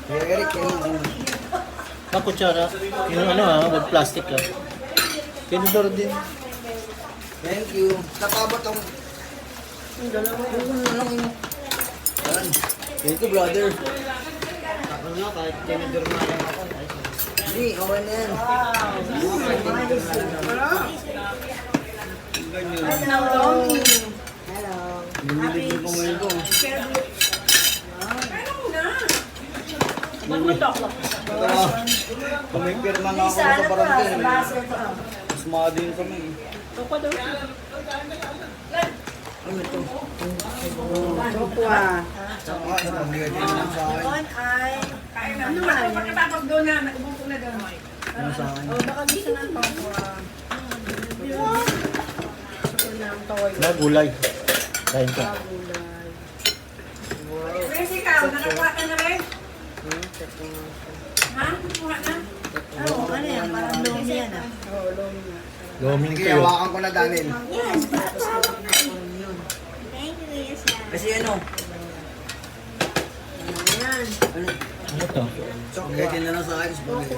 Eric, Ang kutsara. Yung ano wag plastic lang. Tinidor din. Thank you. Napabot ang... Thank you, brother. Ako nga, kahit tinidor na lang ako. Hindi, okay na yan. Nililip ko ngayon ko. Kung may pirma nga ako sa barangay. Mas mga din kami. Ano ito? Chokwa. Saka, hindi ka din lang sa akin. Doon ay... Ano man? Pagkatapos doon na, nag-ubuko na doon. Ano sa akin? Oh, baka gusto ng chokwa. Gusto ng toy. Na gulay. Kain ka. Gulay. Where's ikaw? Nakakuha ka na rin? Ha? Nakakuha na? Oo, ano yan? Parang lomi yan ah. Oo, lomi nga. Loming Sige, kayo. hawakan ko na Daniel. Yes, tapos Thank you, Yasa. Kasi ano? yan. Ano? Ano to? Spaghetti na lang sa akin. Spaghetti.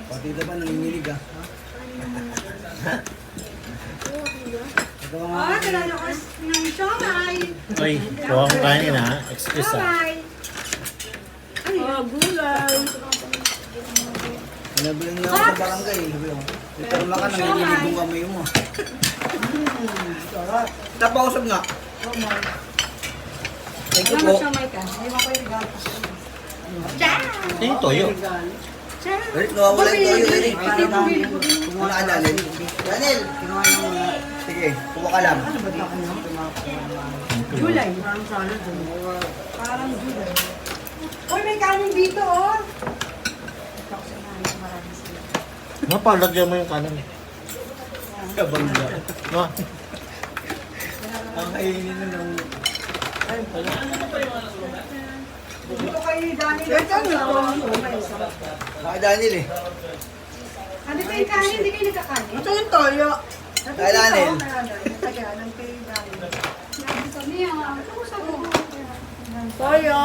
Pati ito ba nanginginig ah? Ito nga. Oh, kailangan ko ng siomay. Ay, kuha ko kanin ha. Excuse ha. Siomay. Oh, gulay. Nabili na ako sa barangay. Sabi ko, itarma ka, nanginginig yung kamay mo. Tapausap nga. Thank you po. Ito yung toyo. Eric, nawawala yung toyo, Eric. Kumuha ka, Daniel. Daniel! Sige, kuha ka lang. Gulay. Parang salad. Parang gulay. Uy, may kanin dito, oh. Napalagyan mo yung kanin. Kabangga. No? Ang kainin na ng... Dito kayo ni Dani. Baka Daniel eh. Ano kayo kanin? Hindi kayo nagkakanin? Ito yung toyo. Kaya Daniel. Tagalan kay Dani. Sabi niya, ano sa mo? Toyo.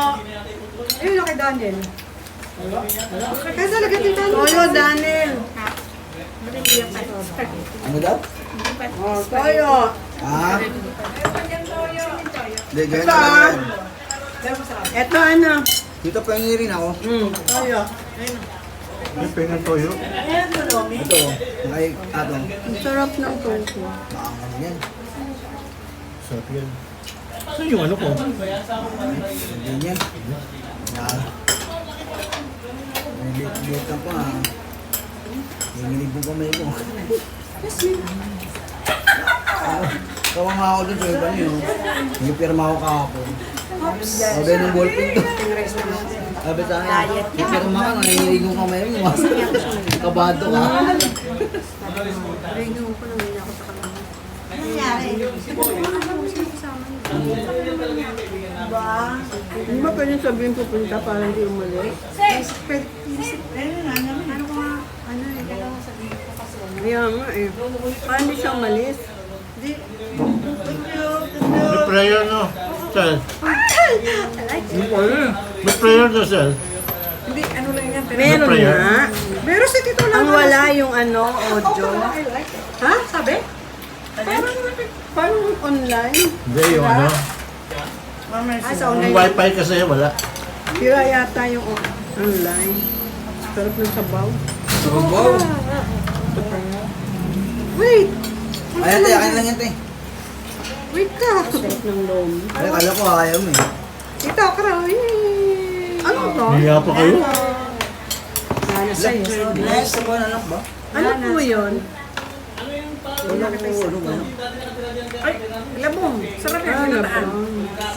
Ayun na kay Daniel. Kaya talaga dito. Toyo, Daniel. Ano daw? Oh, toyo. Ah? Hindi, ganyan Ito, talaga yan. Ito ano? Dito pengirin ako. Toyo. May pengen toyo. Ito, ay, atong. Ang sarap ng toyo. Maangang yan. Sarap yan. Saan yung ano ko? Hindi yan. Ah. Liit ka pa. Nanginig mo kamay ko. Kawa nga ako dun sa iba niyo. Yung pirma ako kahapon. Sabi ng ballpen to. Sabi sa akin, yung pirma ka, nanginig mo kamay mo. Kabado ka. Reno ko lang yun ako sa kanila. Ba? Hindi ba pwede sabihin pupunta para hindi umalis? Ano ko nga? Ano yung dalawa sabihin ko kasi. Kaya nga eh. Para hindi siya umalis. May prayer no? Sel. May prayer no, Sel? Hindi, ano lang yan. Meron prayer? nga. Pero si Tito lang. Ang wala yung ano, audio. Ha? Sabi? Parang online. Hindi yung ano. Ah, sa Yung online. wifi kasi wala. Sira yata yung online. Sarap ng sabaw. Wow. Wait! Ayan tayo, akin lang yan tayo. Wait ka! Sarap ng lomi. Ay, kala ko ayaw mo eh. Tito, karoy. Ano to? Hiya pa kayo. Lalo sa'yo. Next, ako na anak ba? Ano po yun? Wala ko, ano ba? Ay, labong. Sarap yan. Ah, Pinataan.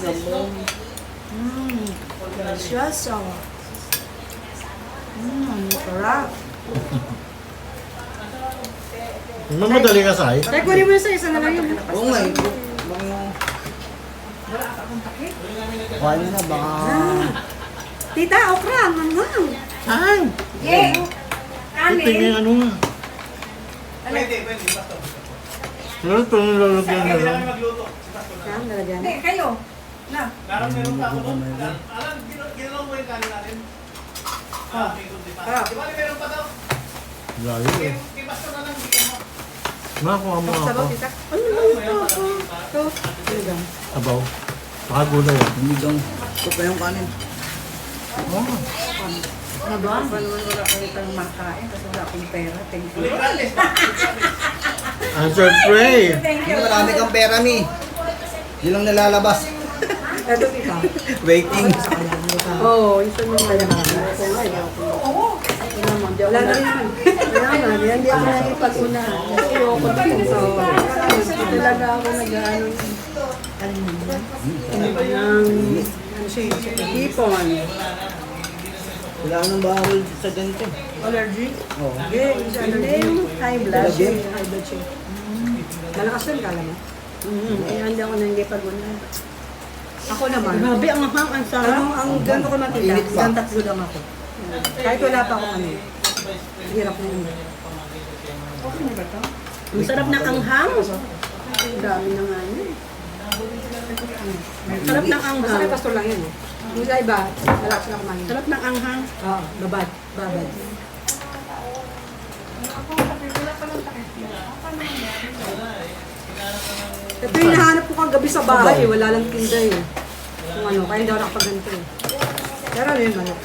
labong. Delicioso. Sarap. Mamadali ka sa'yo. Tay, kunin mo sa isa na lang yun. Oo nga eh. Paano na, baka... Tita, okra. Mamang. Ay! Yeah. Ito yung ano nga. Pero ito yung lalagyan na lang. Saan nalagyan? Hindi, kayo. Layo eh. Makakuha mo ako. Ano yung ito? Abaw. Pakagulay yan. Lumigang. Ito pa yung kanin. Ano ba? Wala kayo kang makain kasi wala akong pera. Thank you. Answer pray. Marami kang pera, Mi. Di lang nalalabas. Ito kita. Waiting. Oo, isa nung kaya ako nga. Oo. Wala na rin naman. Hindi ako nakipag-una. Kasi ayoko din. So, talaga ako nag-ano ng hipon. Wala nang bawal sa ganito. Allergy? Oo. Hindi yung high blood. Talaga? High blood siya. Malakas din kala mo? Eh, hindi ako nakipag-una. Ako naman. Grabe, ang hang, ang sarap. Ang gano'n ko nakita, Init pa. ang tatlo lang ako. Kahit wala pa ako ano. Hirap na yun. Okay na ba ito? Ang sarap ng anghang. Ang dami na nga yun. Sarap ng Basta anghang. kay pastor lang yun eh. Yung sa iba, relax na kumain. Sarap ng anghang. Oo, babad. Babad. Ito yung nahanap ko kagabi sa bahay eh. Wala lang tinda eh. Kung ano, kaya hindi ako nakapaganto eh. Pero ano yun, manok.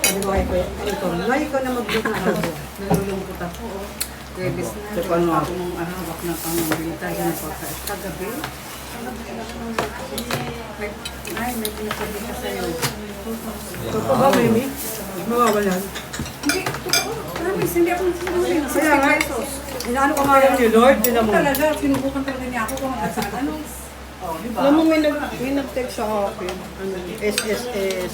Sabi ko kay Kuya, ito, ngayon ko na mag-book na ako. Nalulungkot ako. Webis na. Sa paano ako mong hawak na pangabilita. Yan ako sa kagabi. Ay, may pinasabi ka sa'yo. Totoo ba, Mimi? Mawawalan? Hindi, totoo. Promise, hindi ako nagsinuling. Kaya nga, inaano ko nga yun ni Lord, din mo. Talaga, sinubukan talaga niya ako kung magkasaan. Ano? Alam mo, may nag-text sa akin. Ano, SSS.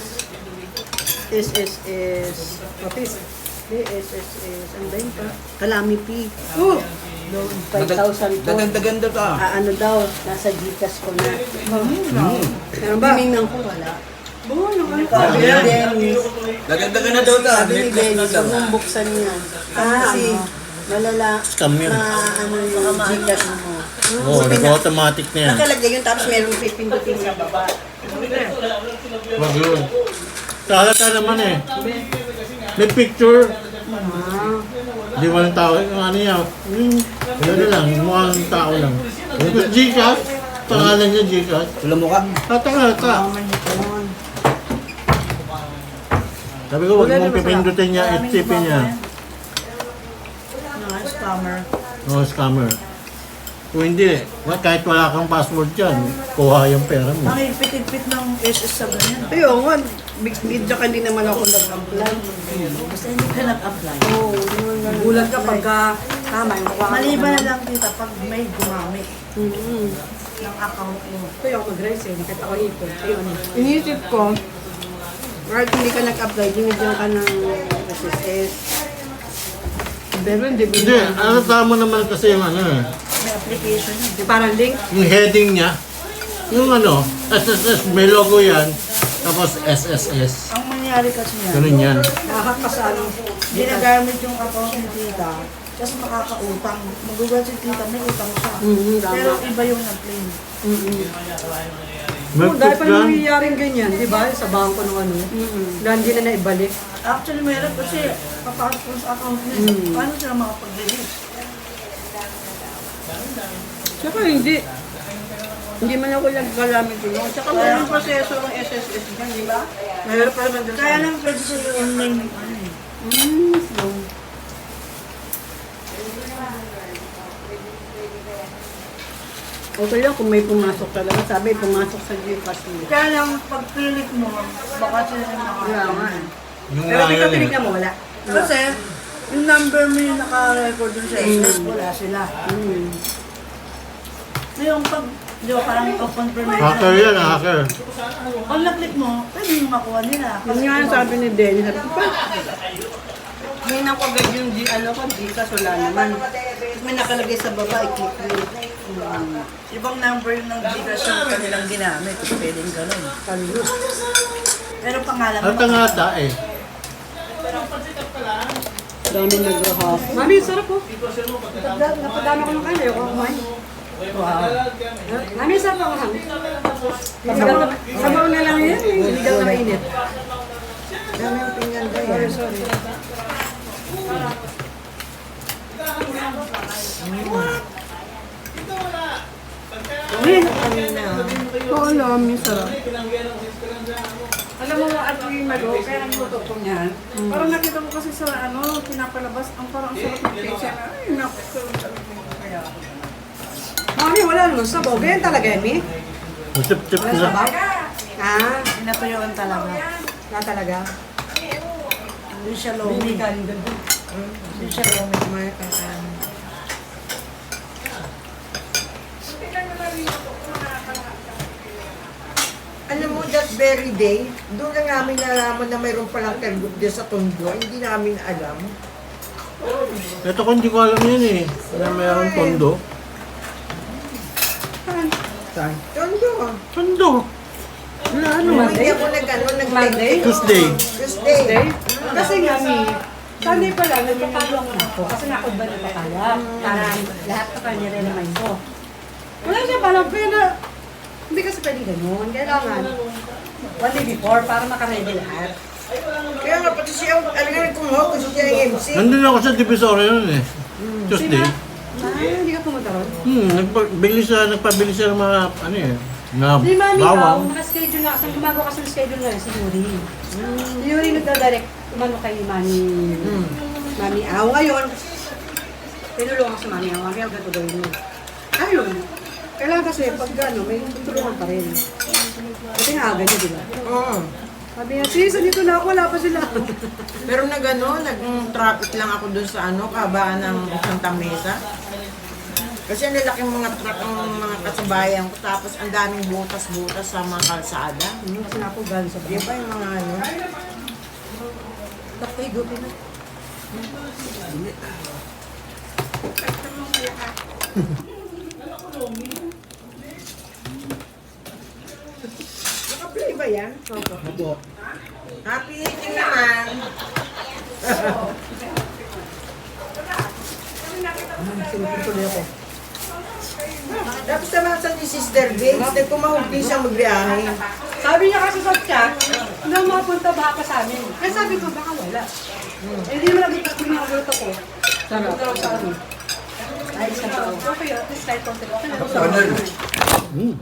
SSS. Patis. SSS. Ano ba yun pa? Kalami P. Oh! 5,000 po. Gaganda ta. Ano daw, nasa Gcash ko na. Meron ba? Tinignan ko, wala. Oo, naman. Sabi ni Dennis, Gaganda daw ta. sabi ni Dennis, huwag mong buksan yan. Kasi, malala, Scam yun. ano yung Gcash mo. Oo, nag-automatic na yan. Nakalagay yun, tapos meron pipindutin sa baba. Wag yun. Kalata naman eh. May picture. Di mo ng tao. Yung ano yan. Ano lang, mukhang tao lang. Yung Gcash. Pangalan niya Gcash. Wala mo ka? Kalata. Sabi ko, huwag mong pipindutin niya, itipin niya. Scammer. No, scammer. Kung hindi, kahit wala kang password dyan, kuha yung pera mo. Nakipit-ipit ng SS sa ganyan. Ayun nga, bigla ka din naman ako nag-apply. Basta hindi ka nag-apply. Oo, Gulat ka pagka tama yung mukha. maliban na lang kita pag may gumamit ng account mo. Ito yung ako mag-rise eh. Nakita ko ipon. Ayun. Inisip ko, kahit hindi ka nag-apply, binigyan ka ng SSS. Pero hindi Hindi, ano tama naman kasi yung ano eh. May application. Yung parang link. Yung heading niya, yung ano, SSS, may logo yan, tapos SSS. Ang mangyari kasi yan, Ganun yan. Nakahak ka sa ano. ginagamit yung account ng tita, kasi makakautang. Magugal si tita, may utang siya. Pero iba yung nag-claim. Oh, dahil Mag-tip pa yan. nangyayaring ganyan, di ba? Sa bangko ng ano. Na hindi na naibalik. Actually, meron kasi papasok ko sa account niya. Paano sila makapag-release? Saka hindi. Hindi man ako nagkalamit yun. Tsaka mayroong proseso ng SSS dyan, di ba? Mayroon pa naman dyan. Kaya lang pwede sa yung online yung ano eh. Slow. Okay lang kung may pumasok talaga. Sabi, pumasok sa Gcash mo. Kaya lang, pag click mo, baka sila yung makakalaman. Yung Pero nga dito yun eh. tinignan mo, wala. Kasi, yung number mo yung naka-record dun sa SS, wala sila. Ngayon, pag, di ba parang confirmation. Hacker yan, hacker. Pag na-click mo, pwede yung makuha nila. Yun nga yung sabi ni Denny. Sabi ko, pa, May nakagad yung Gcash, wala naman. May nakalagay sa baba, i-click mo. Ibang number yung ng Gcash yung kanilang ginamit. Pwedeng ganun. Pero pangalan At ang ata eh. dami nagrahap. Mami, sarap po. Napadami ko ng kain. Ayoko kumain. Wow. Ano sa panghang? Sabaw na lang yan. Hindi daw nakainit. Dami yung pinggan ba yan? Sorry. Oo, alam, yung sarap. Alam mo, at yung malo, kaya nagluto ko niyan. Parang nakita ko kasi sa pinapalabas, ang parang sarap ng pizza. Ay, naku. Mami, wala naman sabaw. Ganyan talaga, Emi? Tip-tip Wala na. sabaw? Ah, Pinatuyuan talaga. na talaga. Hindi siya Hindi lomi. ka, hindi ka. Hindi siya lomi. Kumain ka kan. Alam mo, that very day, doon lang namin nalaman na mayroon palang kalgub din sa Tondo. Hindi namin alam. Ito ko hindi ko alam yan eh. Na mayroong tondo. Saan? Tondo. Tondo. Wala ano. Hindi ako Monday? Tuesday. Tuesday. Kasi nga, Mi, Sunday pa lang, nagpapalong na ako. Kasi nakod ba nagpapalak? Parang lahat pa kanya rin naman ko. Wala siya parang pwede. Hindi kasi pwede ganun. Kailangan one day before para makaready lahat. Kaya nga, pati siya, alam nga kumuha, kasi siya yung MC. Nandun ako sa Divisoria yun eh. Tuesday. Hindi ka pumunta ron? Nagpabili siya ng mga, ano eh, na Di mami, bawang. naka-schedule na kasi gumagawa kasi ng schedule na rin si Yuri. Si Yuri nagdadirect umano kay Mami Aw. Ngayon, tinulungan sa Mami Aw. Kaya ganito gawin mo. Ayun. Kailangan kasi pag gano'n, may tutulungan pa rin. Kasi nga aga niya, di ba? Oo. Sabi niya, sis, dito na ako, wala pa sila. Pero nag-traffic lang ako dun sa kabaan ng Santa Mesa. Kasi ang lalaking mga truck ang mga kasabayan ko, tapos ang daming butas-butas sa mga kalsada. Kasi na ako galing sa Di ba yung mga ano? Takay, gupi na. Naka-play ba yan? Opo. Happy eating naman! Sinutuloy ako. Tapos naman sa ni Sister Vince, nagkumahog din siyang magbiyahe. Sabi niya kasi sa chat, na mapunta baka sa amin. Kaya sabi ko, baka wala. Eh, hindi naman naging kasi niya ako ko. Sarap. Punta sa amin. Ay, isang tao. Okay, at least kahit konti. Okay na. Mm.